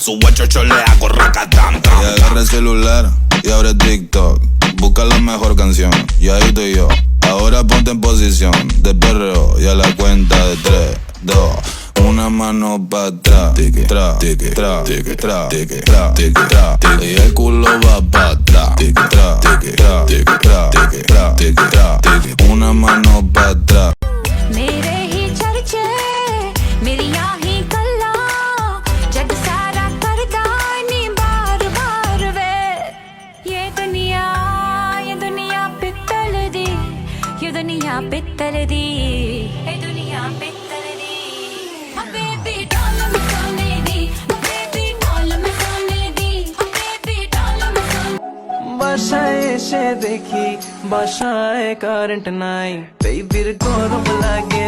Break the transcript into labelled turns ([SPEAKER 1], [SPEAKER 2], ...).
[SPEAKER 1] su guacho yo le hago racatán.
[SPEAKER 2] Y agarra el celular y abre TikTok. Busca la mejor canción y ahí estoy yo. Ahora ponte en posición de perreo y a la cuenta de 3, 2, una mano para atrás, tique, tra, tique, tra, tique, tra, tique, tra, tique, tra, y el culo va para atrás, tique, tra, tique, tra, tique, tra, tique, tra, tique, tra, tique, una mano para atrás.
[SPEAKER 3] मेरे ही चर्चे मेरियां ही गल्लां जग सारा करदा नी बार बार वे ये दुनिया पित्तल दी ये दुनिया पित्तल दी ये दुनिया पित्तल दी बेबी डॉल में सोने दी बेबी डॉल में सोने दी बेबी डॉल में सोने
[SPEAKER 4] বাসায় এসে দেখি বাসায় কারেন্ট নাই বেবির গরম লাগে